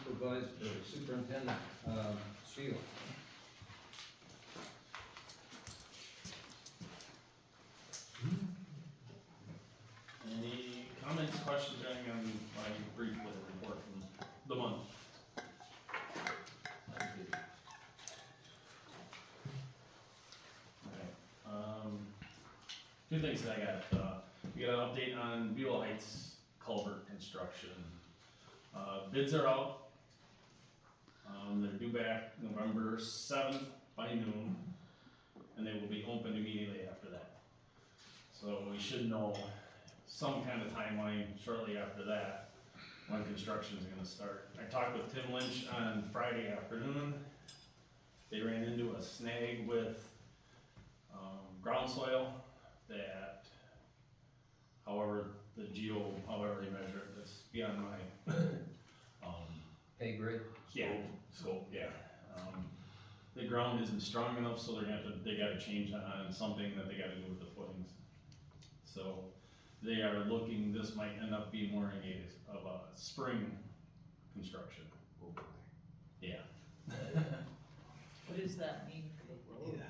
Superintendent, Sheila. Any comments, questions, or anything on my brief report from the month? Okay. Two things that I got, we got an update on Beulah Heights culvert construction. Bids are out. They're due back November 7th by noon, and they will be open immediately after that. So we should know some kind of timeline shortly after that, when construction is gonna start. I talked with Tim Lynch on Friday afternoon. They ran into a snag with, ground soil that, however however they measure it, that's beyond my, Pay grade? scope, yeah. The ground isn't strong enough, so they gotta change on something that they gotta do with the footings. So, they are looking, this might end up being more of a spring construction. Yeah. What does that mean for the road?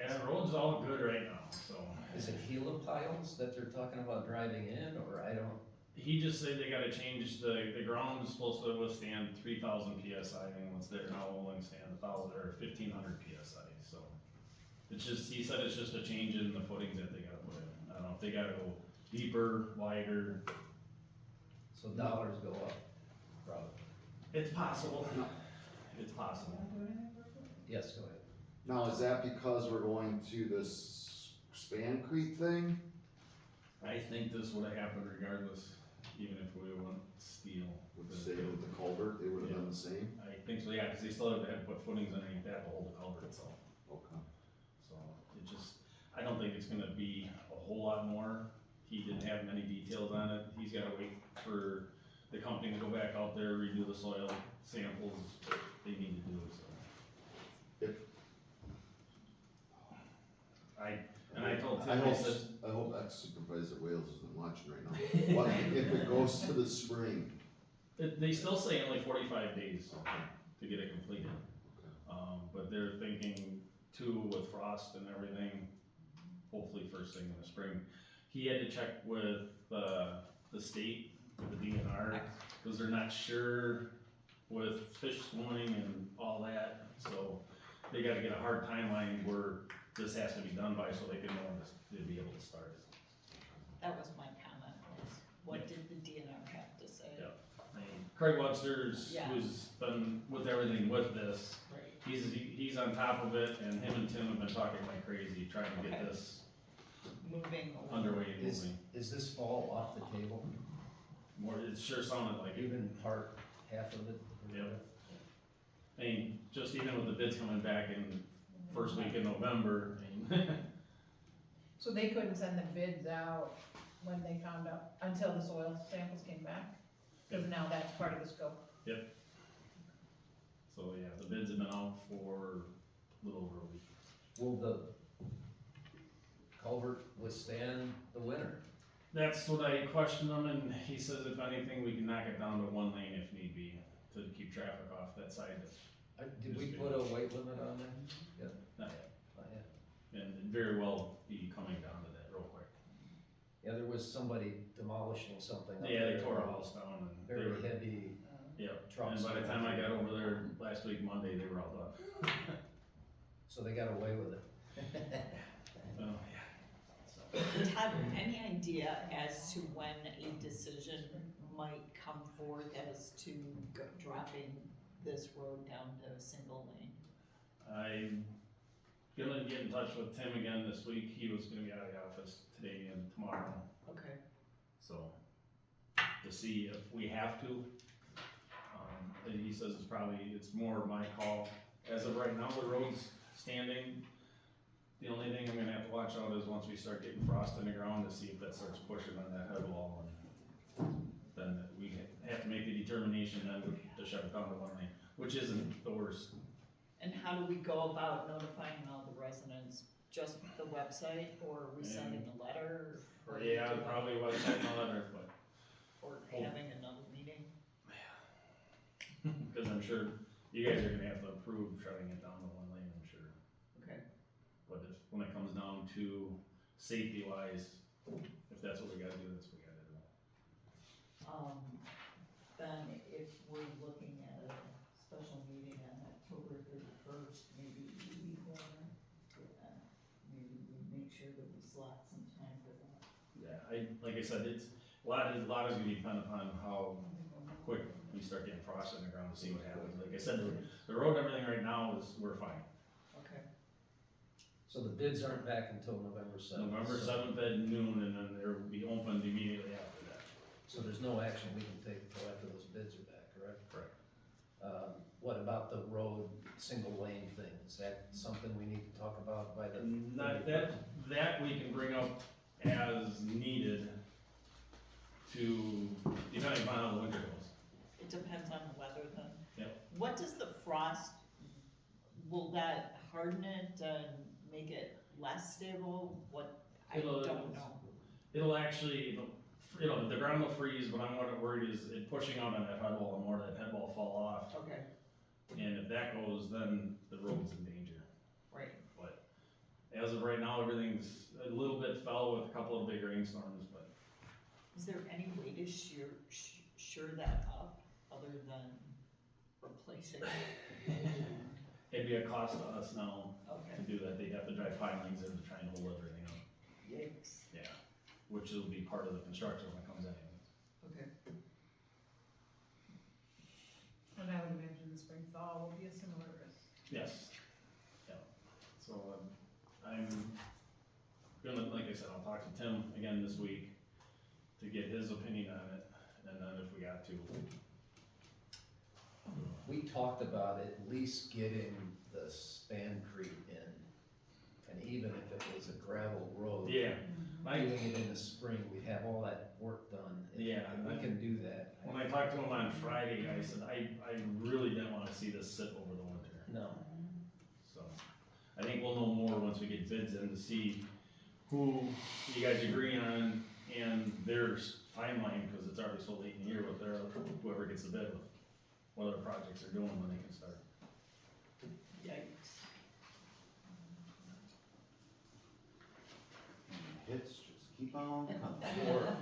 And the road's all good right now, so. Is it helipiles that they're talking about driving in, or I don't? He just said they gotta change, the ground is supposed to withstand 3,000 PSI, and what's there now will only stand 1,000 or 1,500 PSI, so. It's just, he said it's just a change in the footings that they gotta put in. I don't know if they gotta go deeper, wider, So dollars go up, probably. it's possible. It's possible. Yes, go ahead. Now, is that because we're going to this Span Creek thing? I think this would've happened regardless, even if we went steel. Say with the culvert, they would have done the same? I think so, yeah, cause they still have to put footings underneath that to hold the culvert itself. Okay. So, it just, I don't think it's gonna be a whole lot more. He didn't have many details on it. He's gotta wait for the company to go back out there, redo the soil samples they need to do, so. If, I told I Tim, I hope, said, I hope that Supervisor Wales isn't watching right now. What if it goes to the spring? they still say only 45 days to get it completed. But they're thinking too, with frost and everything, hopefully first thing in the spring. He had to check with, the state, with the DNR, cause they're not sure with fish swimming and all that, so they gotta get a hard timeline where this has to be done by, so they can know to be able to start it. That was my comment, was what did the DNR have to say? Yeah. I mean, Craig Webster's, Yeah. who's been with everything with this, Right. he's on top of it, and him and Tim have been talking like crazy, trying to get Okay. this Moving over. underway and Is, moving. is this fall off the table? More, it sure sounded like it. Even part, half of it? Yep. I mean, just even with the bids coming back in first week in November, I mean, So they couldn't send the bids out when they found out, until the soil samples came back? Cause now that's part of the scope. so yeah, the bids have been out for a little over a week. Will the culvert withstand the winter? That's what I questioned him, and he says if anything, we can knock it down to one lane if need be, to keep traffic off that side. Did we put a weight limit on that? Yeah, Not yet. not yet. And it'd very well be coming down to that real quick. Yeah, there was somebody demolishing something. up Yeah, they there. tore a house down and they Very were, heavy yep, trucks. and by the time I got over there last week, Monday, they were all done. So they got away with it. Well, yeah. Todd, any idea as to when a decision might come forth as to dropping this road down to a single lane? I'm gonna get in touch with Tim again this week. He was gonna be out of the office today and tomorrow, Okay. so to see if we have to. And he says it's more my call. As of right now, the road's standing. The only thing I'm gonna have to watch out is once we start getting frost in the ground to see if that starts pushing on that head wall, and then we have to make the determination then to shut it down to one lane, which isn't the worst. And how do we go about notifying all the residents? Just the website, or are we sending a letter? Or Yeah, probably website and all that, but Or having another meeting? Cause I'm sure you guys are gonna have to approve shutting it down to one lane, I'm sure. Okay. But if, when it comes down to safety wise, if that's what we gotta do, that's what we gotta do. Then if we're looking at a special meeting on October 31st, maybe we make sure that we slot some time for that. Yeah, like I said, it's, a lot is gonna depend upon how quick we start getting frost in the ground to see what happens. Like I said, the road and everything right now is, we're fine. Okay. So the bids aren't back until November seventh. November 7th at noon, and then they'll be opened immediately after that. So there's no action we can take until after those bids are back, correct? Correct. What about the road single lane thing? Is that something we need to talk about by the? Not that we can bring up as needed to, depending upon how the winter goes. It depends on the weather then. Yep. What does the frost, will that harden it and make it less stable? What, I It'll- don't know. It'll actually, the ground will freeze, but I'm what worried is it pushing out on that head wall and more of that head wall fall off. Okay, And if that goes, then the road's in danger. right. But as of right now, everything's a little bit fell with a couple of big rainstorms, but Is there any way to sure that up other than replacing it? it'd be a cost to us now to Okay, do that. They'd have to drive pilings in to try and hold everything up. yikes, Yeah, which will be part of the construction when it comes in. okay. And I would imagine the spring thaw will be a similar risk. Yes, yeah. So, I'm gonna, like I said, I'll talk to Tim again this week to get his opinion on it, and then if we got to. We talked about at least getting the span creek in, and even if it was a gravel road. Yeah, Doing it in the spring, we'd have all that work done. Yeah, If we can do that. when I talked to him on Friday, I said, I really didn't wanna see this sit over the winter, No, so. I think we'll know more once we get bids in to see who you guys agree on and their timeline, cause it's already so late in the year with their, whoever gets the bid with what other projects they're doing when they can start. Yikes. Hits just keep on coming. for,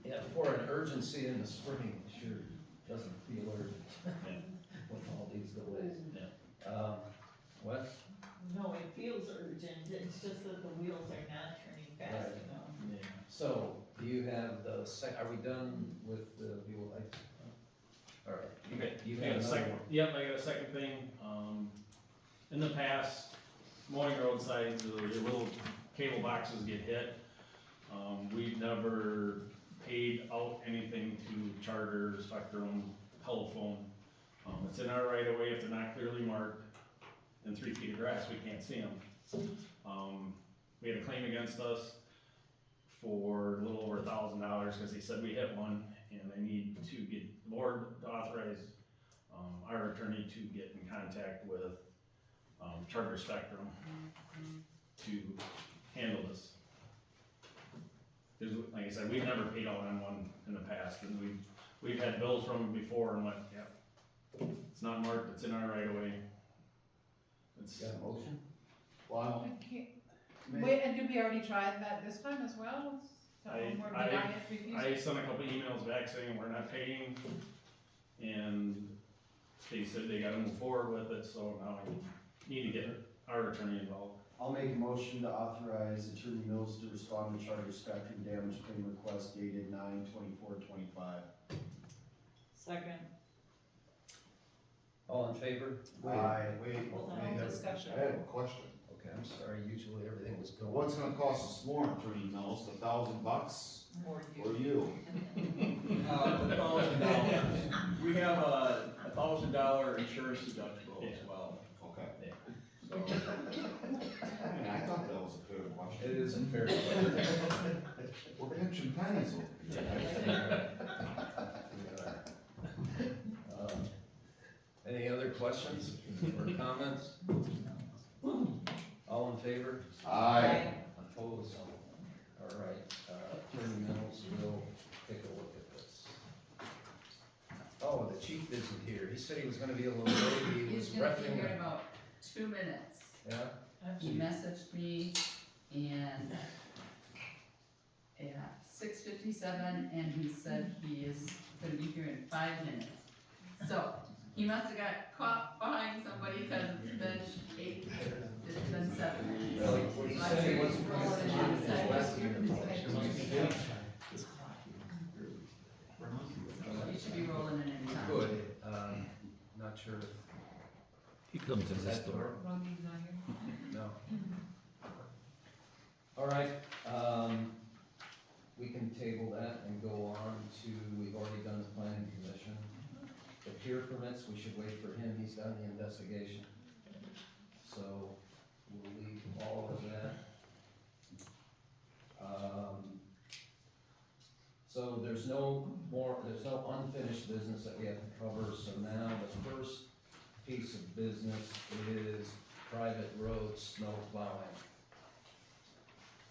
yeah, for an urgency in the spring, it sure doesn't feel urgent with all these delays. Yeah. What? No, it feels urgent, it's just that the wheels are not turning fast Right. enough. Yeah. So, do you have the are we done with the Buell Heights? All right, you I got have a another second, one. yep, I got a second thing, in the past, mowing roadsides, your little cable boxes get hit. We've never paid out anything to Charter, Spectrum, telephone. It's in our right of way if they're not clearly marked, and 3 feet of grass, we can't see them. We had a claim against us for a little over $1,000, cause they said we hit one, and I need to get the board to authorize, our attorney to get in contact with, Charter Spectrum to handle this. Cause like I said, we've never paid out on one in the past, and we've had bills from them before and went, yeah, it's not marked, it's in our right of way. It's, Got a motion? Well, I can't- Wait, and did we already try that this time as well? Or did I refuse? I sent a couple emails back saying we're not paying, and they said they gotta move forward with it, so now I need to get our attorney involved. I'll make a motion to authorize Attorney Mills to respond to Charter Spectrum damage claim request dated 9/24/25. Second, All in favor? wait, hold wait, on, discussion. I have a question. Okay, I'm sorry, usually everything was going. What's gonna cost us more, Attorney Mills, $1,000 More or you. you? $1,000. We have a $1,000 insurance deductible as well. Okay. So, I thought that was a fair It question. is a fair question. We're pinching pennies over here. Any other questions or comments? All in favor? Aye. Opposed? All right, Attorney Mills will take a look at this. Oh, the chief isn't here, said he was gonna be a little late, he was He's gonna be roughing, here in about 2 minutes. yeah? He messaged me and at 6:57, and he said he is gonna be here in 5 minutes. So, he must have got caught behind somebody, cause it's been 7 minutes. Well, he So I'm said he sure wasn't he's gonna rolling see in his a last second. year. He should be rolling in any time. Good, not sure, He comes in is this that door. door? Ronnie's not here. No. All right, we can table that and go on to, we've already done the planning commission. The pier permits, we should wait for him, he's done the investigation. So, we'll leave all of that. So there's no unfinished business that we have to cover, so now the first piece of business is private road snow plowing.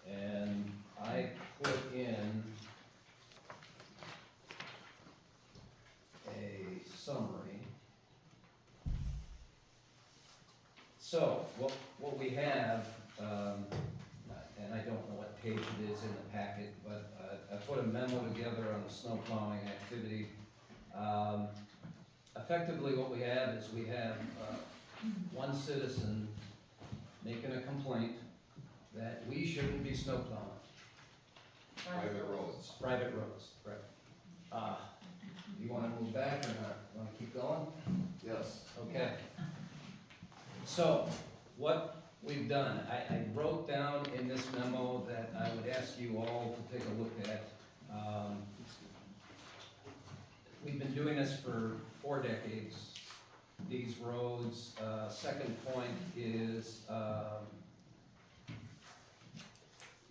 And I put in a summary. So, what we have, and I don't know what page it is in the packet, but I put a memo together on the snow plowing activity. Effectively, what we have is we have one citizen making a complaint that we shouldn't be snow plowing. Private roads. Private roads, right. You wanna move back or not? Wanna keep going? Yes. Okay. So, what we've done, I wrote down in this memo that I would ask you all to take a look at. We've been doing this for 4 decades, these roads. Second point is,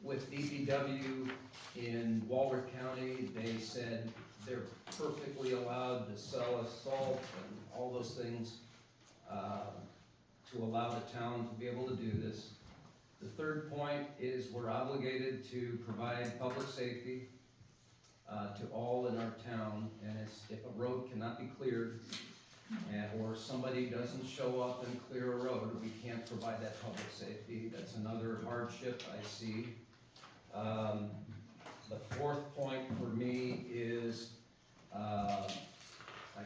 with DPW in Walworth County, they said they're perfectly allowed to sell us salt and all those things, to allow the town to be able to do this. The third point is we're obligated to provide public safety, to all in our town, and if a road cannot be cleared, or somebody doesn't show up and clear a road, we can't provide that public safety. That's another hardship I see. The fourth point for me is, I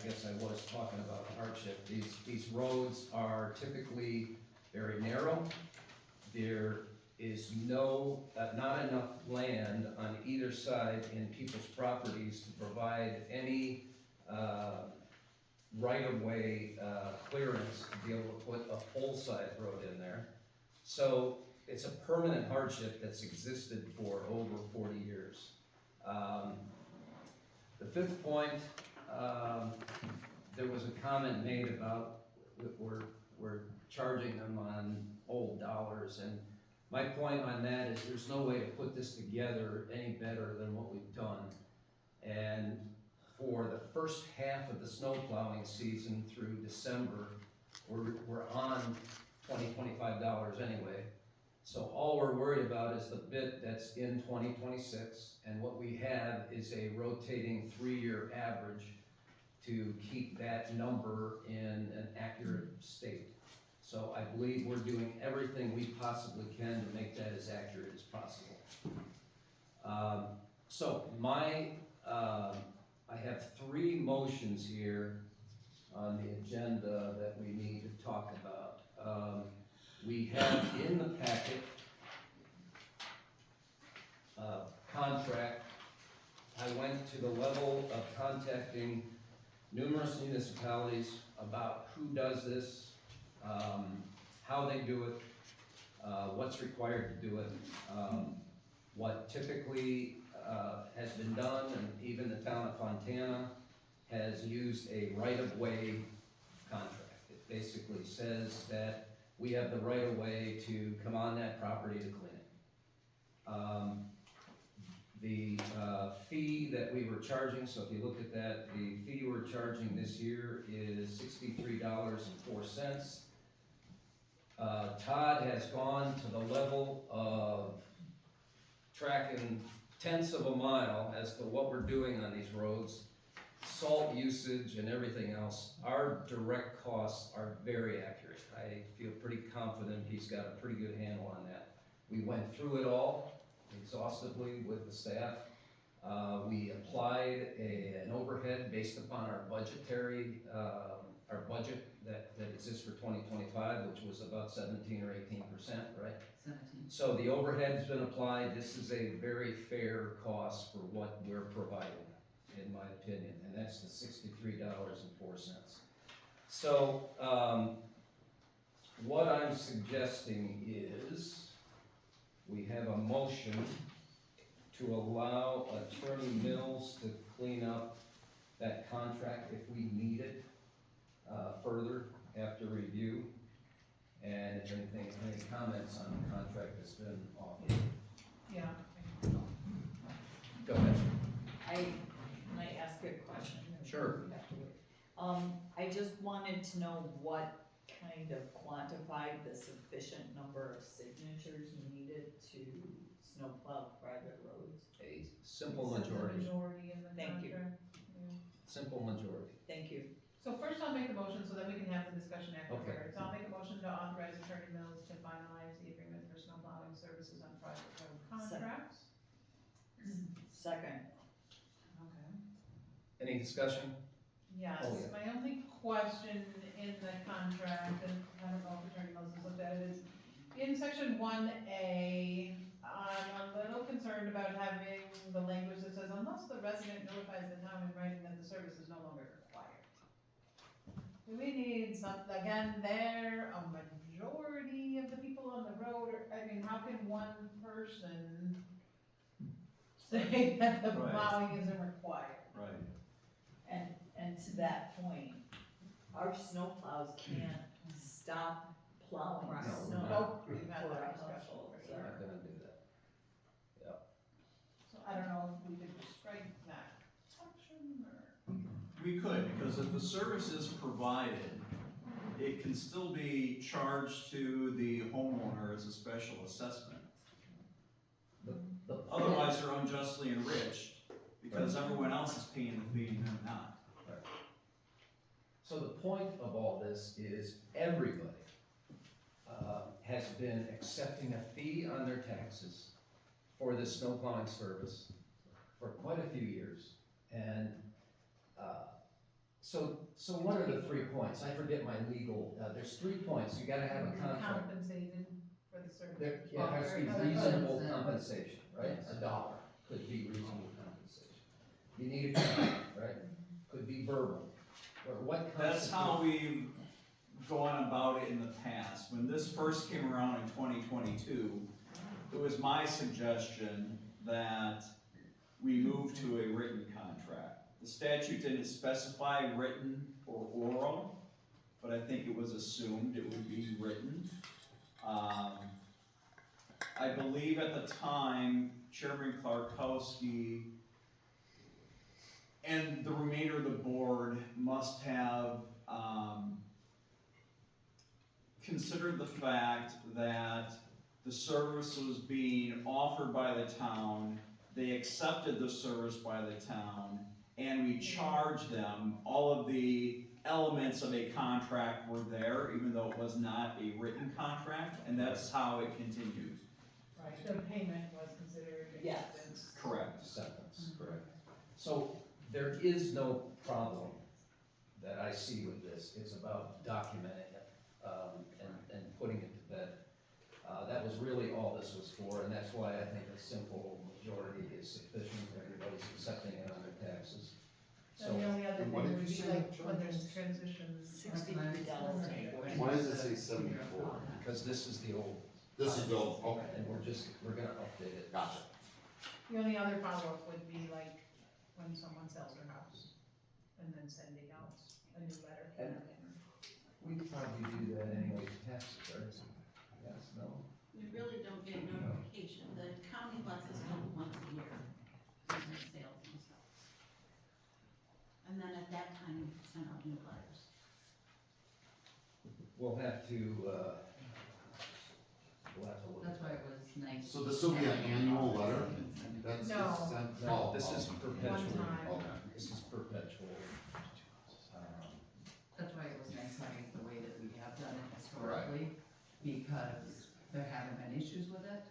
guess I was talking about hardship. These roads are typically very narrow. There is not enough land on either side in people's properties to provide any, right-of-way, clearance to be able to put a full-size road in there. So, it's a permanent hardship that's existed for over 40 years. The fifth point, there was a comment made about we're charging them on old dollars, and my point on that is there's no way to put this together any better than what we've done. And for the first half of the snow plowing season through December, we're on $25 anyway. So all we're worried about is the bit that's in 2026, and what we have is a rotating 3-year average to keep that number in an accurate state. So I believe we're doing everything we possibly can to make that as accurate as possible. I have 3 motions here on the agenda that we need to talk about. We have in the packet contract. I went to the level of contacting numerous municipalities about who does this, how they do it, what's required to do it, what typically has been done, and even the town of Fontana has used a right-of-way contract. It basically says that we have the right-of-way to come on that property to clean it. The fee that we were charging, so if you look at that, the fee we're charging this year is $63.04. Todd has gone to the level of tracking tenths of a mile as to what we're doing on these roads. salt usage and everything else, our direct costs are very accurate. I feel pretty confident he's got a pretty good handle on that. We went through it all exhaustively with the staff. We applied an overhead based upon our budgetary, our budget that exists for 2025, which was about 17 or 18%, right? 17. So the overhead's been applied. This is a very fair cost for what we're providing, in my opinion, and that's the $63.04. So, what I'm suggesting is we have a motion to allow Attorney Mills to clean up that contract if we need it, further after review. And if anything, any comments on the contract that's been offered? Yeah. Go ahead. Can I ask a question? Sure. I just wanted to know what kind of quantified the sufficient number of signatures needed to snowplow private roads. A simple It says the majority, Majority in the Thank you. contract. Yeah. simple majority. Thank you. So first I'll make a motion so that we can have the discussion Okay. afterwards. I'll make a motion to authorize Attorney Mills to finalize the agreement for snow plowing services on private road contracts. Second. Okay. Any discussion? Yes, Oh, yeah. my only question in the contract, and I don't know if Attorney Mills has looked at it, is in section 1A, I'm a little concerned about having the language that says unless the resident notifies the town in writing that the service is no longer required. Do we need some, again, there, a majority of the people on the road, or, I mean, how can one person say that the Right. plowing isn't required? Right. And to that point, our snowplows can't stop plowing Right. No, snow we're Nope, we've had for that our discussion. households. We're not gonna do that. So I don't know if we could just strike that section or. We could, because if the service is provided, it can still be charged to the homeowner as a special assessment. The Otherwise, they're unjustly enriched, because everyone else is paying the fee and they're not. So the point of all this is everybody has been accepting a fee on their taxes for this snow plowing service for quite a few years. And so what are the 3 points? I forget my legal, there's 3 points. You gotta have a contract. Compensated for the service. There has to be reasonable compensation, right? $1 could be reasonable compensation. You need a contract, right? Could be verbal, or what That's constitutes. how we've gone about it in the past. When this first came around in 2022, it was my suggestion that we move to a written contract. The statute didn't specify written or oral, but I think it was assumed it would be written. I believe at the time, Chairman Clarkowski and the remainder of the board must have, considered the fact that the service was being offered by the town, they accepted the service by the town, and we charged them. All of the elements of a contract were there, even though it was not a written contract, and that's how it continued. Right, the payment was considered Yes. expense. Correct. Sentence, correct. So there is no problem that I see with this. It's about documenting it, and putting it to bed. That was really all this was for, and that's why I think a simple majority is sufficient. Everybody's accepting it on their taxes. And So, the only other and thing what did would you be say like the when charge there's is? transitions. $63. Why does it say 74? because this is the old, This is the, okay, and we're gonna update it. gotcha. The only other follow-up would be like when someone sells their house and then sending out a new letter. And- We probably do that anyway to taxes, right? Yes, no? We really don't get notification, the county lets us know once a year when their sales and stuff. And then at that time, we can send out new letters. We'll have to look. That's why it was nice. So this will be an annual letter? That's No. sent. No, this is perpetual. One time. Okay. This is perpetual. That's why it was nice having it the way that we have done it historically, because there haven't been issues with it.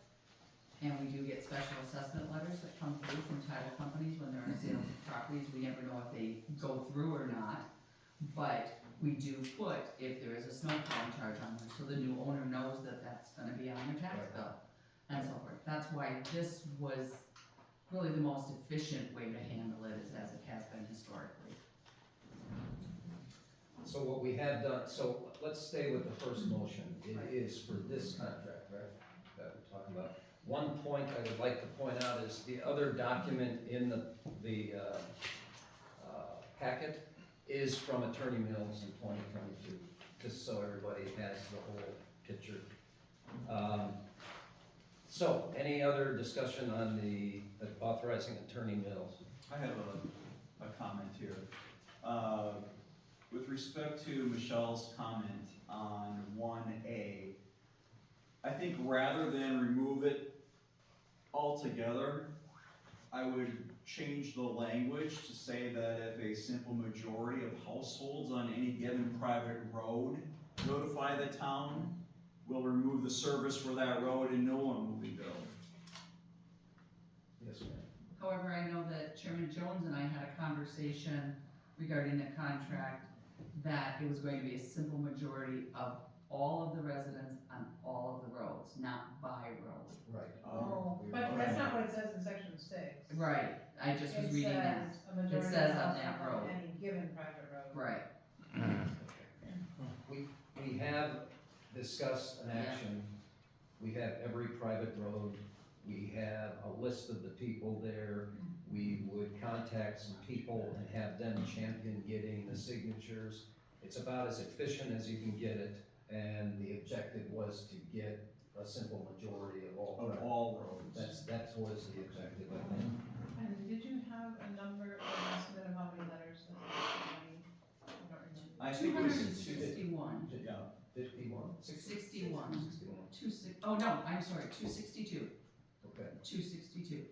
And we do get special assessment letters that come through from title companies when they're in sales of properties, we never know if they go through or not. But we do put, if there is a snow plowing charge on there, so the new owner knows that that's gonna be on their tax bill, and so forth. That's why this was really the most efficient way to handle it, is as it has been historically. So what we have done, so let's stay with the first motion. It is for this contract, right, that we're talking about. One point I would like to point out is the other document in the packet is from Attorney Mills in 2022, just so everybody has the whole picture. So, any other discussion on the authorizing Attorney Mills? I have a comment here. With respect to Michelle's comment on 1A, I think rather than remove it altogether, I would change the language to say that if a simple majority of households on any given private road notify the town, we'll remove the service for that road and no one will be billed. Yes, ma'am. However, I know that Chairman Jones and I had a conversation regarding the contract, that it was going to be a simple majority of all of the residents on all of the roads, not by road. Right. Oh, but that's not what it says in section 6. Right, I just was reading that. It says a majority of says on households that on road. any given private road. Right, We have discussed an action. We have every private road. We have a list of the people there. We would contact some people and have them champion getting the signatures. It's about as efficient as you can get it, and the objective was to get a simple majority of all. Of all roads. That was the objective, I think. And did you have a number, an estimate of how many letters that you need? I don't remember. I think it was 261, yeah. 51? 61. 61, oh no, I'm sorry, 262, okay. 262.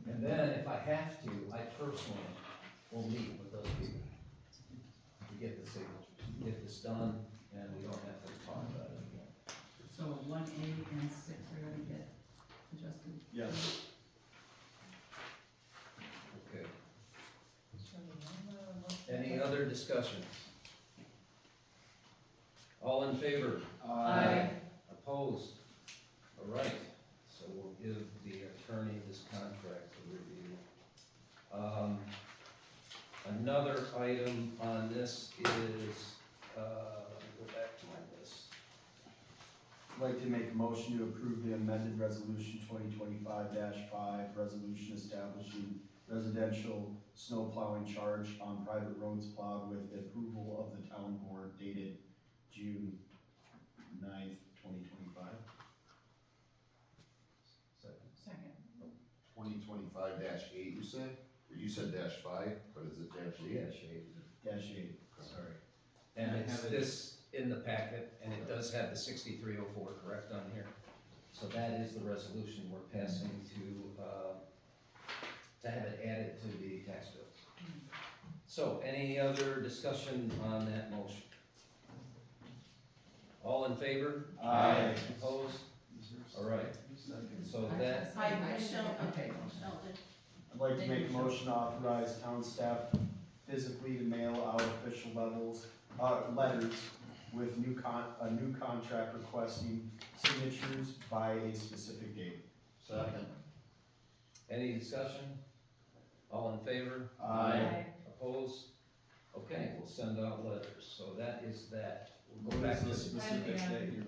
And then if I have to, I personally will meet with those people to get the signatures, get this done, and we don't have to talk about it again. So 1A and 6 are gonna get adjusted? Yes. Okay. So, what's Any other discussions? All in favor? Aye. Opposed? All right, so we'll give the attorney this contract to review. Another item on this is, go back to my list. I'd like to make a motion to approve the amended resolution 2025-5, resolution establishing residential snow plowing charge on private roads plowed with the approval of the town board dated June 9th, 2025. Second. 2025-8, you said? Or you said -5, but is it -8? -8, sorry. And I it's have it. this in the packet, and it does have the 6304 correct on here. So that is the resolution we're passing to have it added to the tax bill. So, any other discussion on that motion? All in favor? Aye. Opposed? All right, so that, Okay. I'd like to make a motion to authorize town staff physically to mail out official letters with a new contract requesting signatures by a specific date. Second. any discussion? All in favor? Aye. Opposed? Okay, we'll send out letters, so that is that. We'll go What back is to the specific And- date you're